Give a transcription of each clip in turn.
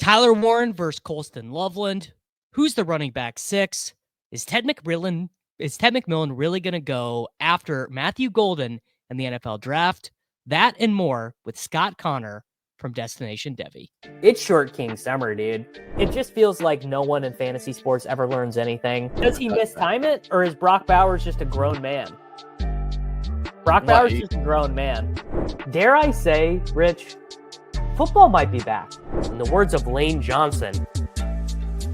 Tyler Warren versus Colston Loveland. Who's the running back 6? Is Ted McMillan really going to go after Matthew Golden in the NFL draft? That and more with Scott Connor from Destination Devy. It's Short King summer, dude. It just feels like no one in fantasy sports ever learns anything. Does he mistime it, or is Brock Bowers just a grown man? Brock Bowers is just a grown man. Dare I say, Rich, football might be back. In the words of Lane Johnson,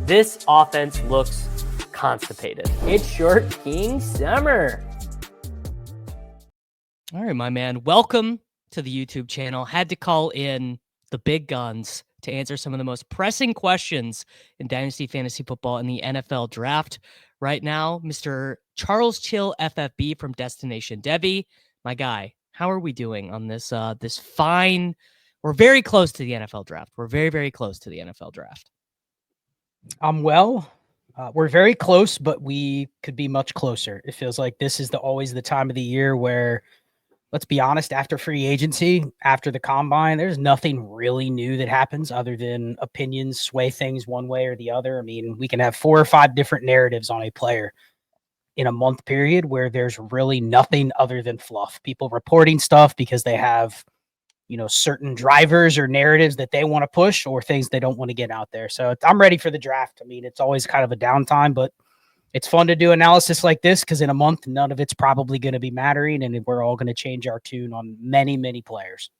this offense looks constipated. It's Short King summer. All right, my man. Welcome to the YouTube channel. Had to call in the big guns to answer some of the most pressing questions in Dynasty Fantasy Football in the NFL Draft. Right now, Mr. Charles Chill FFB from Destination Devy. My guy, how are we doing on this this fine... We're very close to the NFL Draft. We're very, very close to the NFL Draft. I'm well. We're very close, but we could be much closer. It feels like this is always the time of the year where, let's be honest, after free agency, after the combine, there's nothing really new that happens other than opinions sway things one way or the other. I mean, we can have 4 or 5 different narratives on a player in a month period where there's really nothing other than fluff. People reporting stuff because they have, certain drivers or narratives that they want to push or things they don't want to get out there. So I'm ready for the draft. I mean, it's always kind of a downtime, but it's fun to do analysis like this because in a month, none of it's probably going to be mattering, and we're all going to change our tune on many, many players.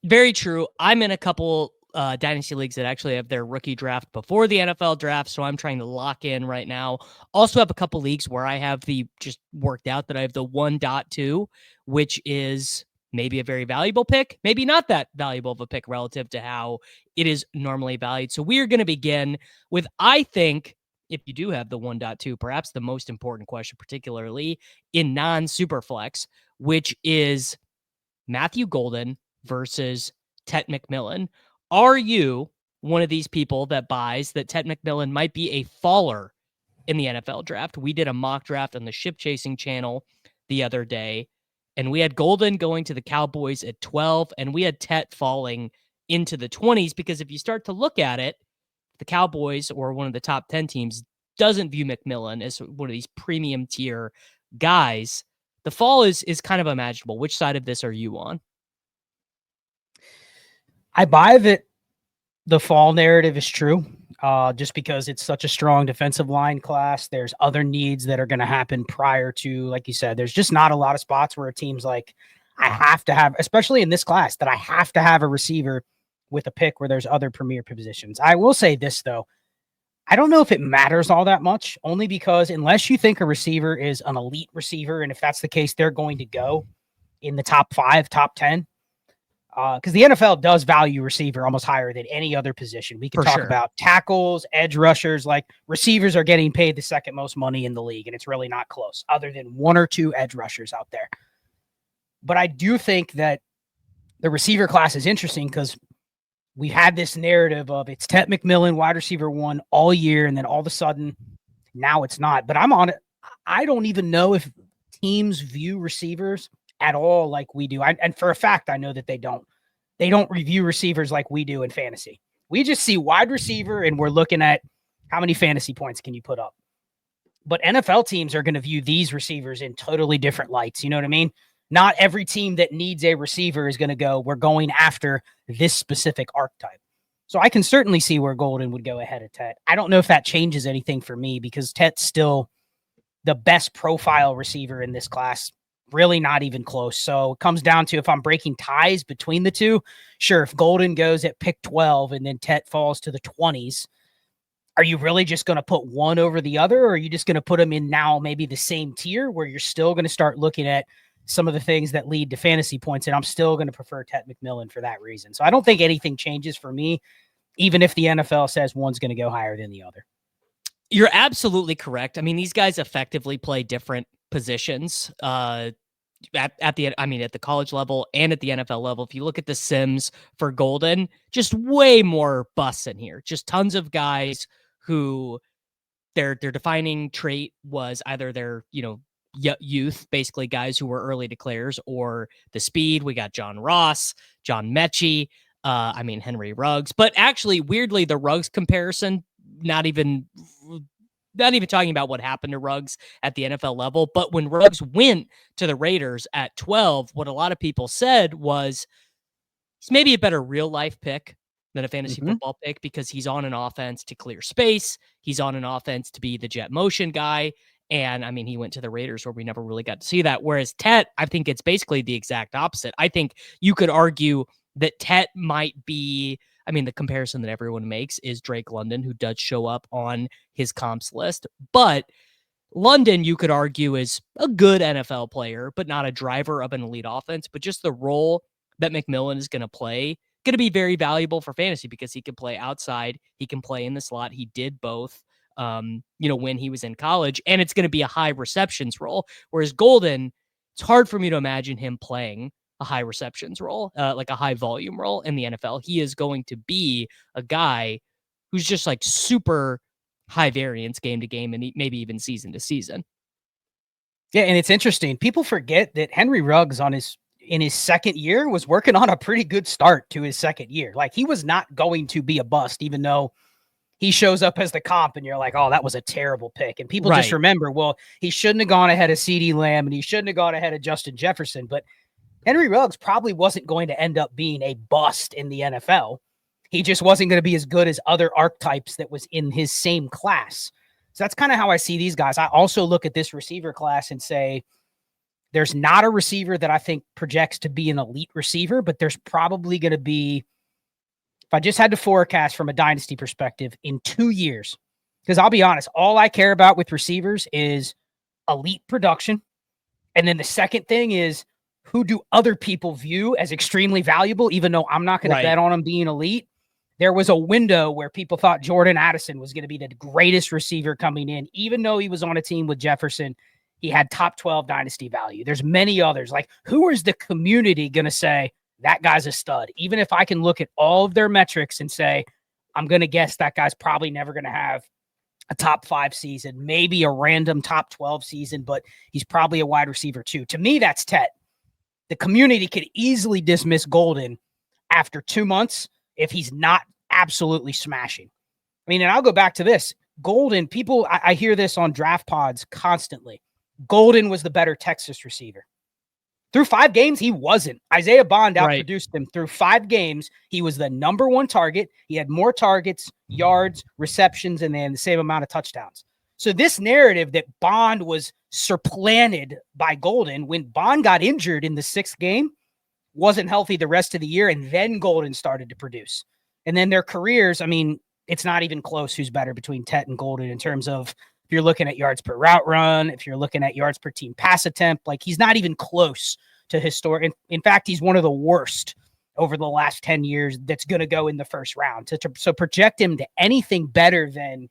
Very true. I'm in a couple dynasty leagues that actually have their rookie draft before the NFL draft, so I'm trying to lock in right now. Also have a couple leagues where I have just worked out that I have the 1.2, which is maybe a very valuable pick, maybe not that valuable of a pick relative to how it is normally valued. So we are going to begin with, I think, if you do have the 1.2, perhaps the most important question, particularly in non-superflex, which is Matthew Golden versus Ted McMillan. Are you one of these people that buys that Ted McMillan might be a faller in the NFL draft? We did a mock draft on the Ship Chasing channel the other day, and we had Golden going to the Cowboys at 12, and we had Tet falling into the 20s, because if you start to look at it, the Cowboys, or one of the top 10 teams, doesn't view McMillan as one of these premium tier guys. The fall is kind of imaginable. Which side of this are you on? I buy that the fall narrative is true. Just because it's such a strong defensive line class, there's other needs that are going to happen prior to, like you said, there's just not a lot of spots where a team's like, I have to have, especially in this class, that I have to have a receiver with a pick where there's other premier positions. I will say this, though. I don't know if it matters all that much, only because unless you think a receiver is an elite receiver, and if that's the case, they're going to go in the top 5, top 10. Because the NFL does value receiver almost higher than any other position. We can talk about tackles, edge rushers. Like, receivers are getting paid the second most money in the league, and it's really not close, other than 1 or 2 edge rushers out there. But I do think that the receiver class is interesting because we had this narrative of it's Ted McMillan, wide receiver 1 all year, and then all of a sudden, now it's not. But I'm on it. I don't even know if teams view receivers at all like we do. And for a fact, I know that they don't. They don't review receivers like we do in fantasy. We just see wide receiver, and we're looking at how many fantasy points can you put up. But NFL teams are going to view these receivers in totally different lights. You know what I mean? Not every team that needs a receiver is going to go, we're going after this specific archetype. So I can certainly see where Golden would go ahead of Tet. I don't know if that changes anything for me, because Tet's still the best profile receiver in this class. Really not even close. So it comes down to, if I'm breaking ties between the two, sure, if Golden goes at pick 12 and then Tet falls to the 20s, are you really just going to put one over the other, or are you just going to put them in now maybe the same tier where you're still going to start looking at some of the things that lead to fantasy points? And I'm still going to prefer Ted McMillan for that reason. So I don't think anything changes for me, even if the NFL says one's going to go higher than the other. You're absolutely correct. I mean, these guys effectively play different positions at the college level and at the NFL level. If you look at the sims for Golden, just way more busts in here. Just tons of guys who their defining trait was either their, youth, basically guys who were early declares, or the speed. We got John Ross, John Mechie. I mean, Henry Ruggs, but actually, weirdly, the Ruggs comparison, not even talking about what happened to Ruggs at the NFL level, but when Ruggs went to the Raiders at 12, what a lot of people said was he's maybe a better real life pick than a fantasy football pick because he's on an offense to clear space. He's on an offense to be the jet motion guy. And I mean, he went to the Raiders where we never really got to see that. Whereas Tet, I think it's basically the exact opposite. I think you could argue that Tet might be, I mean, the comparison that everyone makes is Drake London, who does show up on his comps list. But London, you could argue, is a good NFL player, but not a driver of an elite offense. But just the role that McMillan is going to play, going to be very valuable for fantasy because he can play outside. He can play in the slot. He did both, when he was in college. And it's going to be a high receptions role. Whereas Golden, it's hard for me to imagine him playing a high receptions role, like a high volume role in the NFL. He is going to be a guy who's just like super high variance game to game and maybe even season to season. Yeah, and it's interesting. People forget that Henry Ruggs in his second year was working on a pretty good start to his second year. Like he was not going to be a bust, even though he shows up as the comp and you're like, oh, that was a terrible pick. And people just remember, well, he shouldn't have gone ahead of CeeDee Lamb and he shouldn't have gone ahead of Justin Jefferson, but Henry Ruggs probably wasn't going to end up being a bust in the NFL. He just wasn't going to be as good as other archetypes that was in his same class. So that's kind of how I see these guys. I also look at this receiver class and say, there's not a receiver that I think projects to be an elite receiver, but there's probably going to be, if I just had to forecast from a dynasty perspective in 2 years, because I'll be honest, all I care about with receivers is elite production. And then the second thing is, who do other people view as extremely valuable, even though I'm not going to bet on them being elite? There was a window where people thought Jordan Addison was going to be the greatest receiver coming in, even though he was on a team with Jefferson. He had top 12 dynasty value. There's many others. Like, who is the community going to say that guy's a stud? Even if I can look at all of their metrics and say, I'm going to guess that guy's probably never going to have a top 5 season, maybe a random top 12 season, but he's probably a wide receiver too. To me, that's Tet. The community could easily dismiss Golden after 2 months if he's not absolutely smashing. I mean, and I'll go back to this. Golden, people, I hear this on draft pods constantly. Golden was the better Texas receiver. Through 5 games, he wasn't. Isaiah Bond outproduced him. Through 5 games, he was the number 1 target. He had more targets, yards, receptions, and then the same amount of touchdowns. So this narrative that Bond was supplanted by Golden, when Bond got injured in the 6th game, wasn't healthy the rest of the year, and then Golden started to produce. And then their careers, I mean, it's not even close who's better between Tet and Golden in terms of if you're looking at yards per route run, if you're looking at yards per team pass attempt, like he's not even close to historic. In fact, he's one of the worst over the last 10 years that's going to go in the first round. So project him to anything better than,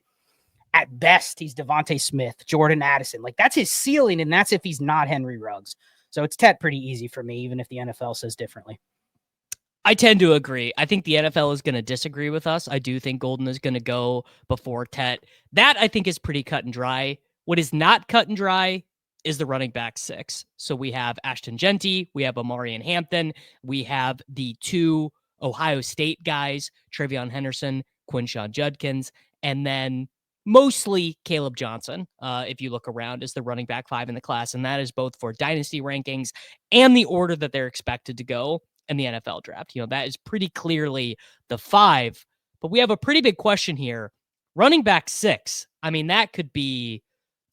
at best, he's Devontae Smith, Jordan Addison. Like, that's his ceiling, and that's if he's not Henry Ruggs. So it's Tet pretty easy for me, even if the NFL says differently. I tend to agree. I think the NFL is going to disagree with us. I do think Golden is going to go before Tet. That, I think, is pretty cut and dry. What is not cut and dry is the running back 6. So we have Ashton Jeanty, we have Omarion Hampton, we have the 2 Ohio State guys, Treyveyon Henderson, Quinshon Judkins, and then mostly Kaleb Johnson, if you look around, is the running back 5 in the class. And that is both for dynasty rankings and the order that they're expected to go in the NFL draft. You know, that is pretty clearly the 5. But we have a pretty big question here. Running back 6, I mean, that could be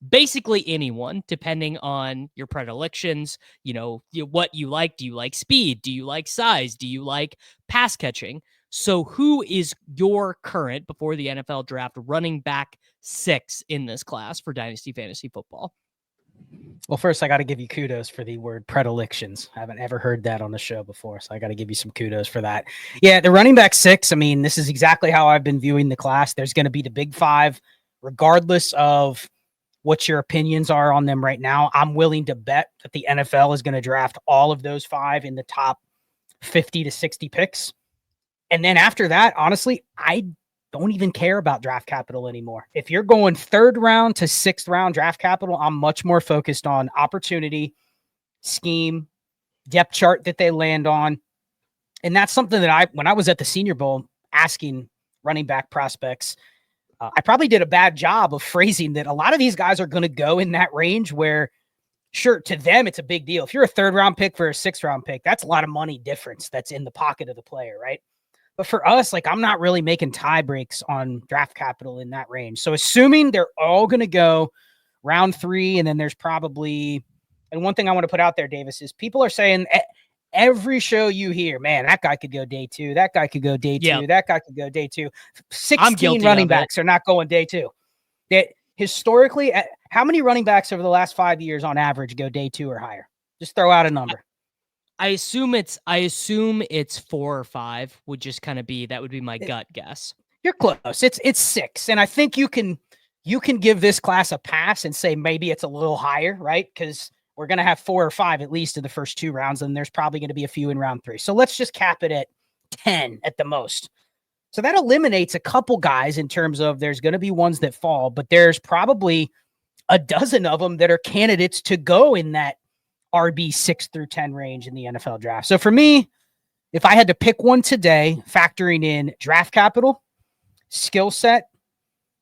basically anyone, depending on your predilections, what you like. Do you like speed? Do you like size? Do you like pass catching? So who is your current, before the NFL draft, running back 6 in this class for Dynasty Fantasy Football? Well, first, I got to give you kudos for the word predilections. I haven't ever heard that on the show before, so I got to give you some kudos for that. Yeah, the running back 6, I mean, this is exactly how I've been viewing the class. There's going to be the big 5, regardless of what your opinions are on them right now. I'm willing to bet that the NFL is going to draft all of those 5 in the top 50 to 60 picks. And then after that, honestly, I don't even care about draft capital anymore. If you're going 3rd round to 6th round draft capital, I'm much more focused on opportunity, scheme, depth chart that they land on, And that's something that when I was at the Senior Bowl asking running back prospects, I probably did a bad job of phrasing that a lot of these guys are going to go in that range where, sure, to them, it's a big deal. If you're a 3rd round pick for a 6th round pick, that's a lot of money difference that's in the pocket of the player, right? But for us, like, I'm not really making tie breaks on draft capital in that range. So assuming they're all going to go round 3, and then there's probably, and one thing I want to put out there, Davis, is people are saying every show you hear, man, that guy could go day 2, that guy could go day 2, that guy could go day 2. 16 running backs are not going day 2. That historically, how many running backs over the last 5 years on average go day 2 or higher? Just throw out a number. I assume it's 4 or 5 would just kind of be, that would be my gut guess. You're close. It's 6. And I think you can give this class a pass and say maybe it's a little higher, right? Because we're going to have 4 or 5 at least in the first 2 rounds, and there's probably going to be a few in round 3. So let's just cap it at 10 at the most. So that eliminates a couple guys in terms of there's going to be ones that fall, but there's probably a dozen of them that are candidates to go in that RB6 through 10 range in the NFL draft. So for me, if I had to pick one today, factoring in draft capital, skill set,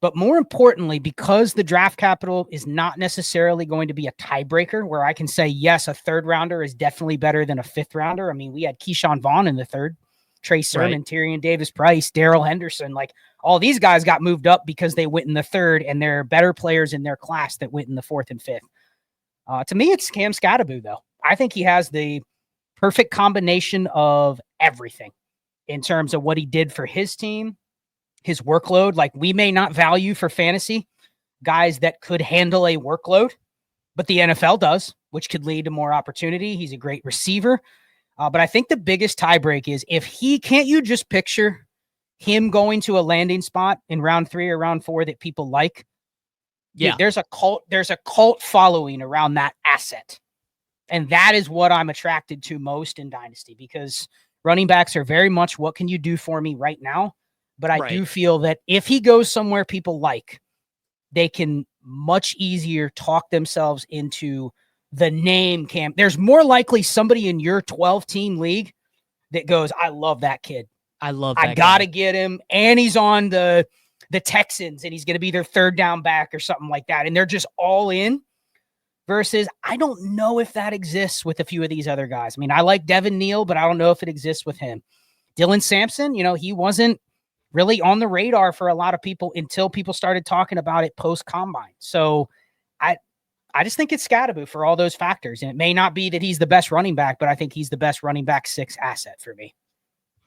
but more importantly, because the draft capital is not necessarily going to be a tiebreaker where I can say, yes, a 3rd rounder is definitely better than a 5th rounder. I mean, we had Quinshon Vaughn in the 3rd, Trey Sermon, right, Tyrion Davis-Price, Darrell Henderson. Like, all these guys got moved up because they went in the 3rd, and they're better players in their class that went in the 4th and 5th. To me, it's Cam Skattebo, though. I think he has the perfect combination of everything in terms of what he did for his team, his workload. Like, we may not value for fantasy guys that could handle a workload, but the NFL does, which could lead to more opportunity. He's a great receiver. But I think the biggest tiebreak is can't you just picture him going to a landing spot in round 3 or round 4 that people like? Yeah. Dude, there's a cult following around that asset. And that is what I'm attracted to most in Dynasty, because running backs are very much what can you do for me right now? But I do feel that if he goes somewhere people like, they can much easier talk themselves into the name Cam. There's more likely somebody in your 12-team league that goes, I love that kid. I got to get him. And he's on the Texans, and he's going to be their 3rd down back or something like that. And they're just all in, versus I don't know if that exists with a few of these other guys. I mean, I like Devin Neal, but I don't know if it exists with him. Dylan Sampson, he wasn't really on the radar for a lot of people until people started talking about it post-combine. So I just think it's Skattebo for all those factors. And it may not be that he's the best running back, but I think he's the best running back 6 asset for me.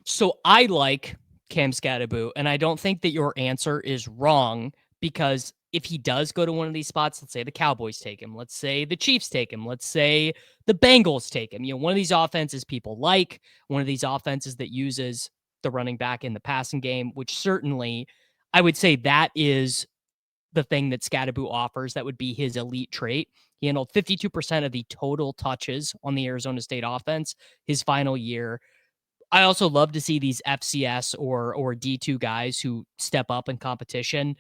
So I like Cam Skattebo, and I don't think that your answer is wrong, because if he does go to one of these spots, let's say the Cowboys take him, let's say the Chiefs take him, let's say the Bengals take him, one of these offenses people like, one of these offenses that uses the running back in the passing game, which certainly I would say that is the thing that Skattebo offers. That would be his elite trait. He handled 52% of the total touches on the Arizona State offense his final year. I also love to see these FCS or D2 guys who step up in competition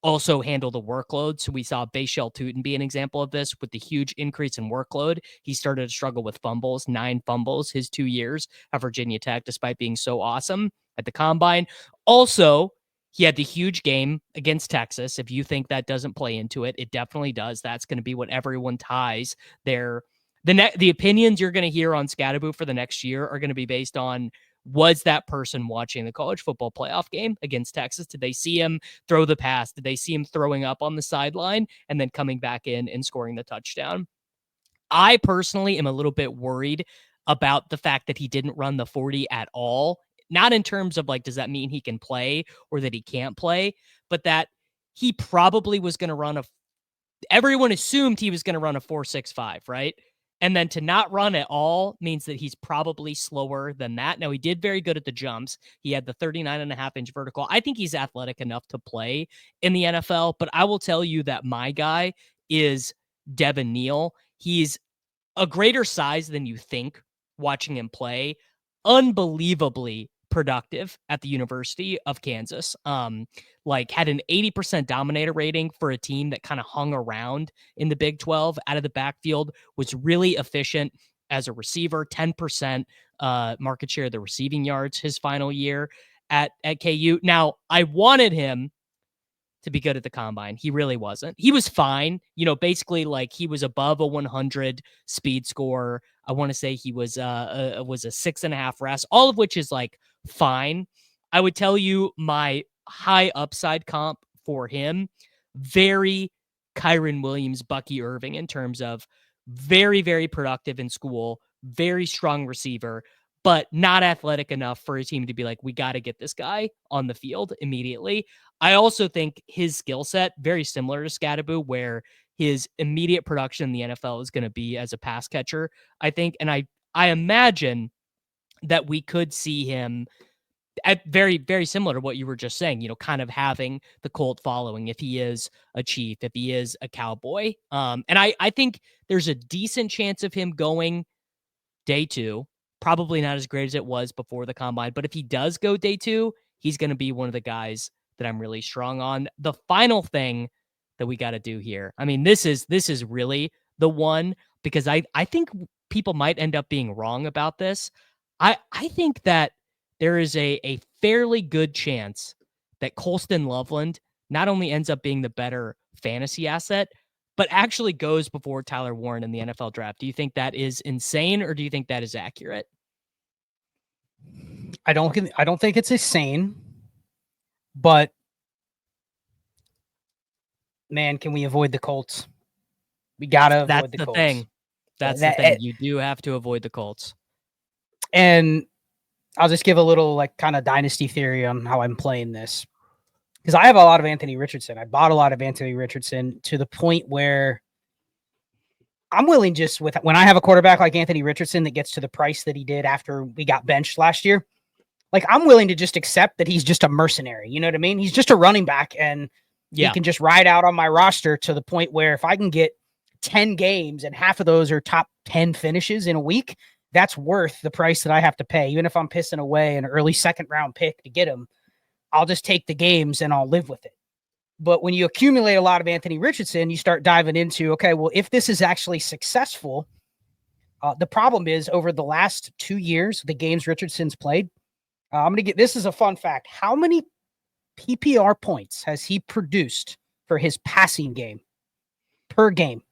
also handle the workload. So we saw Bashal Tootin be an example of this with the huge increase in workload. He started to struggle with fumbles, 9 fumbles his 2 years at Virginia Tech, despite being so awesome at the combine. Also, he had the huge game against Texas. If you think that doesn't play into it, it definitely does. That's going to be what everyone ties their the opinions you're going to hear on Skattebo for the next year are going to be based on, was that person watching the college football playoff game against Texas? Did they see him throw the pass? Did they see him throwing up on the sideline and then coming back in and scoring the touchdown? I personally am a little bit worried about the fact that he didn't run the 40 at all. Not in terms of like, does that mean he can play or that he can't play, but that he probably was going to run everyone assumed he was going to run a 4.65, right? And then to not run at all means that he's probably slower than that. Now, he did very good at the jumps. He had the 39.5-inch vertical. I think he's athletic enough to play in the NFL, but I will tell you that my guy is Devin Neal. He's a greater size than you think watching him play. Unbelievably productive at the University of Kansas. Had an 80% dominator rating for a team that kind of hung around in the Big 12 out of the backfield, was really efficient as a receiver, 10% market share of the receiving yards his final year at KU. Now, I wanted him to be good at the combine. He really wasn't. He was fine. Basically like he was above a 100 speed score. I want to say he was a 6.5 RAS, all of which is like fine. I would tell you my high upside comp for him, very Kyron Williams, Bucky Irving in terms of very, very productive in school, very strong receiver, but not athletic enough for a team to be like, we got to get this guy on the field immediately. I also think his skill set, very similar to Skattebo, where his immediate production in the NFL is going to be as a pass catcher, I think. And I imagine that we could see him at very, very similar to what you were just saying, kind of having the Colt following if he is a Chief, if he is a Cowboy. And I think there's a decent chance of him going day 2. Probably not as great as it was before the combine, but if he does go day 2, he's going to be one of the guys that I'm really strong on. The final thing that we got to do here, I mean, this is really the one, because I think people might end up being wrong about this. I think that there is a fairly good chance that Colston Loveland not only ends up being the better fantasy asset, but actually goes before Tyler Warren in the NFL draft. Do you think that is insane, or do you think that is accurate? I don't think it's insane, but man, can we avoid the Colts? We gotta avoid the Colts. That's the thing. You do have to avoid the Colts. And I'll just give a little like kind of dynasty theory on how I'm playing this, because I have a lot of Anthony Richardson. I bought a lot of Anthony Richardson to the point where I'm willing, just with when I have a quarterback like Anthony Richardson that gets to the price that he did after we got benched last year, like I'm willing to just accept that he's just a mercenary. You know what I mean? He's just a running back, and he can just ride out on my roster to the point where if I can get 10 games and half of those are top 10 finishes in a week, that's worth the price that I have to pay. Even if I'm pissing away an early 2nd round pick to get him, I'll just take the games and I'll live with it. But when you accumulate a lot of Anthony Richardson, you start diving into, okay, well, if this is actually successful, the problem is over the last 2 years, the games Richardson's played, I'm going to get, this is a fun fact. How many PPR points has he produced for his passing game per game?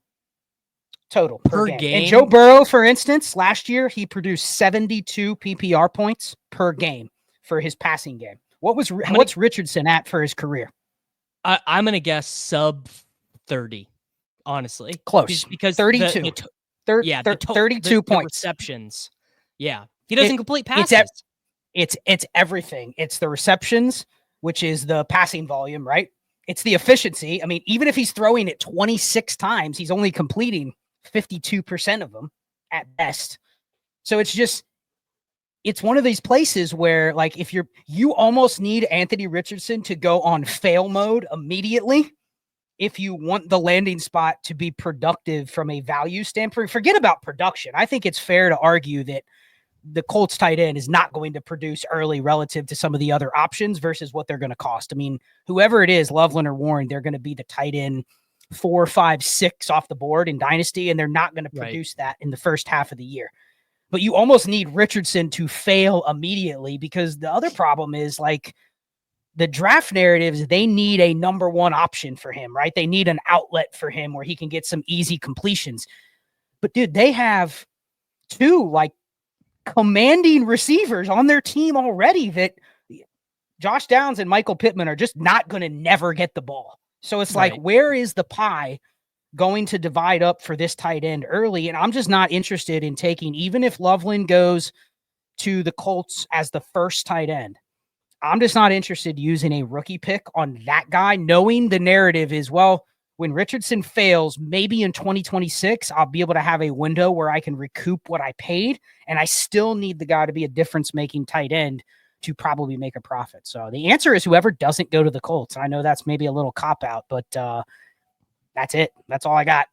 Total per game. And Joe Burrow, for instance, last year, he produced 72 PPR points per game for his passing game. What's Richardson at for his career? I'm going to guess sub 30, honestly. Close. Because 32. 32 points. Receptions. Yeah. He doesn't complete passes. It's everything. It's the receptions, which is the passing volume, right? It's the efficiency. I mean, even if he's throwing it 26 times, he's only completing 52% of them at best. So it's one of these places where, like, if you almost need Anthony Richardson to go on fail mode immediately if you want the landing spot to be productive from a value standpoint. Forget about production. I think it's fair to argue that the Colts tight end is not going to produce early relative to some of the other options versus what they're going to cost. I mean, whoever it is, Loveland or Warren, they're going to be the tight end 4, 5, 6 off the board in Dynasty, and they're not going to produce that in the first half of the year. But you almost need Richardson to fail immediately, because the other problem is, like, the draft narratives, they need a number one option for him, right? They need an outlet for him where he can get some easy completions. But dude, they have 2 like commanding receivers on their team already that Josh Downs and Michael Pittman are just not going to never get the ball. So it's like, where is the pie going to divide up for this tight end early? And I'm just not interested in taking, even if Loveland goes to the Colts as the first tight end, I'm just not interested using a rookie pick on that guy, knowing the narrative is, well, when Richardson fails, maybe in 2026, I'll be able to have a window where I can recoup what I paid, and I still need the guy to be a difference-making tight end to probably make a profit. So the answer is whoever doesn't go to the Colts. I know that's maybe a little cop-out, but that's it. That's all I got.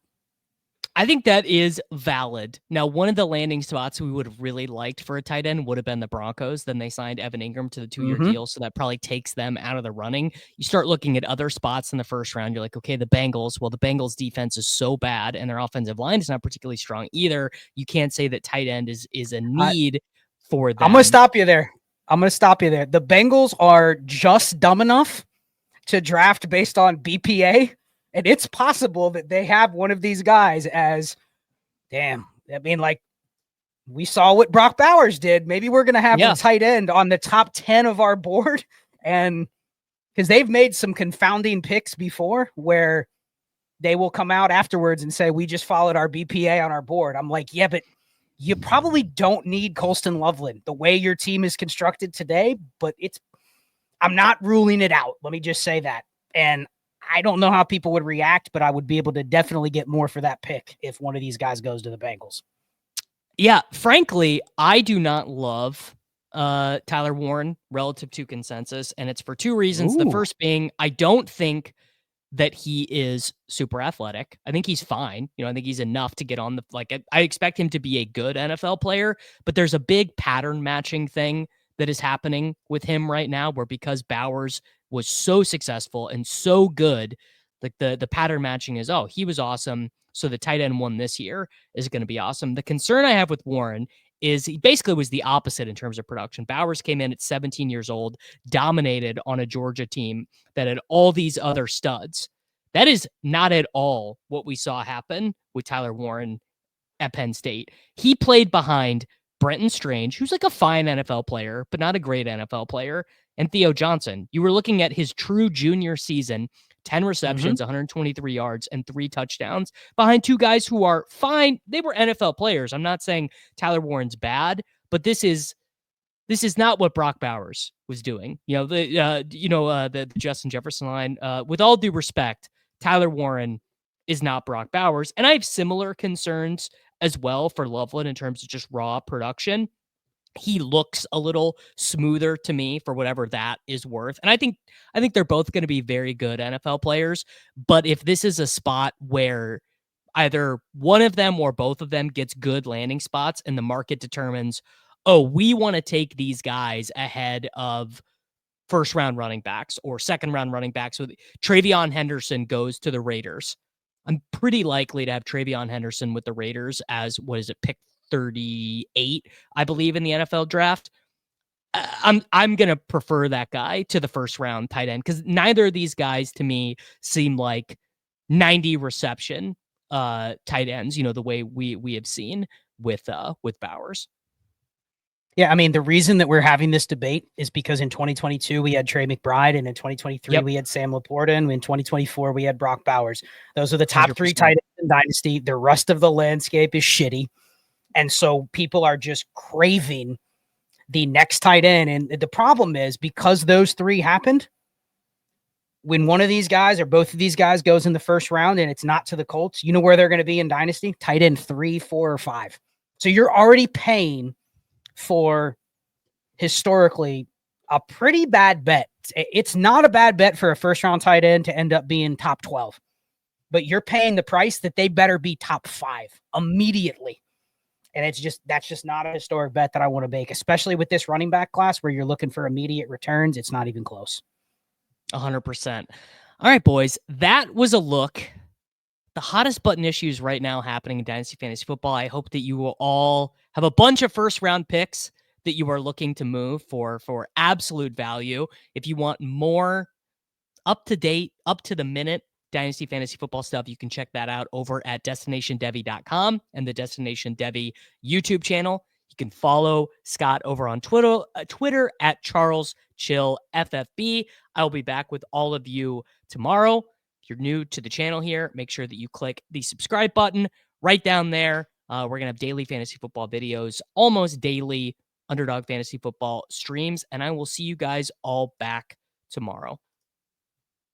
I think that is valid. Now, one of the landing spots we would have really liked for a tight end would have been the Broncos. Then they signed Evan Ingram to the 2-year deal, so that probably takes them out of the running. You start looking at other spots in the first round, you're like, okay, the Bengals. Well, the Bengals defense is so bad, and their offensive line is not particularly strong either. You can't say that tight end is a need for them. I'm going to stop you there. The Bengals are just dumb enough to draft based on BPA, and it's possible that they have one of these guys as, damn, I mean, like, we saw what Brock Bowers did. Maybe we're going to have a tight end on the top 10 of our board, and because they've made some confounding picks before where they will come out afterwards and say, we just followed our BPA on our board. I'm like, yeah, but you probably don't need Colston Loveland the way your team is constructed today, but I'm not ruling it out. Let me just say that. And I don't know how people would react, but I would be able to definitely get more for that pick if one of these guys goes to the Bengals. Yeah, frankly, I do not love Tyler Warren relative to consensus, and it's for two reasons. The first being, I don't think that he is super athletic. I think he's fine. I think he's enough to get on the, I expect him to be a good NFL player, but there's a big pattern matching thing that is happening with him right now, where because Bowers was so successful and so good, like the pattern matching is, oh, he was awesome, so the tight end one this year is going to be awesome. The concern I have with Warren is he basically was the opposite in terms of production. Bowers came in at 17 years old, dominated on a Georgia team that had all these other studs. That is not at all what we saw happen with Tyler Warren at Penn State. He played behind Brenton Strange, who's like a fine NFL player, but not a great NFL player, and Theo Johnson. You were looking at his true junior season, 10 receptions, 123 yards, and 3 touchdowns behind two guys who are fine. They were NFL players. I'm not saying Tyler Warren's bad, but this is not what Brock Bowers was doing. The Justin Jefferson line, with all due respect, Tyler Warren is not Brock Bowers. And I have similar concerns as well for Loveland in terms of just raw production. He looks a little smoother to me for whatever that is worth. And I think they're both going to be very good NFL players. But if this is a spot where either one of them or both of them gets good landing spots and the market determines, oh, we want to take these guys ahead of first round running backs or second round running backs, with Treyveyon Henderson goes to the Raiders, I'm pretty likely to have Treyveyon Henderson with the Raiders as, pick 38, I believe, in the NFL draft. I'm going to prefer that guy to the first round tight end, because neither of these guys to me seem like 90 reception tight ends, the way we have seen with Bowers. Yeah, I mean, the reason that we're having this debate is because in 2022 we had Trey McBride, and in 2023 we had Sam Laporta, and in 2024 we had Brock Bowers. Those are the top 3 tight ends in Dynasty. The rest of the landscape is shitty. And so people are just craving the next tight end. And the problem is, because those 3 happened, when one of these guys or both of these guys goes in the first round and it's not to the Colts, you know where they're going to be in Dynasty? Tight end 3, 4, or 5. So you're already paying for historically a pretty bad bet. It's not a bad bet for a first round tight end to end up being top 12, but you're paying the price that they better be top 5 immediately. And that's just not a historic bet that I want to make, especially with this running back class where you're looking for immediate returns. It's not even close. 100%. All right, boys, that was a look. The hottest button issues right now happening in Dynasty Fantasy Football. I hope that you will all have a bunch of first round picks that you are looking to move for absolute value. If you want more up to date, up to the minute Dynasty Fantasy Football stuff, you can check that out over at destinationdevy.com and the Destination Devy YouTube channel. You can follow Scott over on Twitter at CharlesChillFFB. I'll be back with all of you tomorrow. If you're new to the channel here, make sure that you click the subscribe button right down there. We're going to have daily fantasy football videos, almost daily Underdog Fantasy Football streams, and I will see you guys all back tomorrow.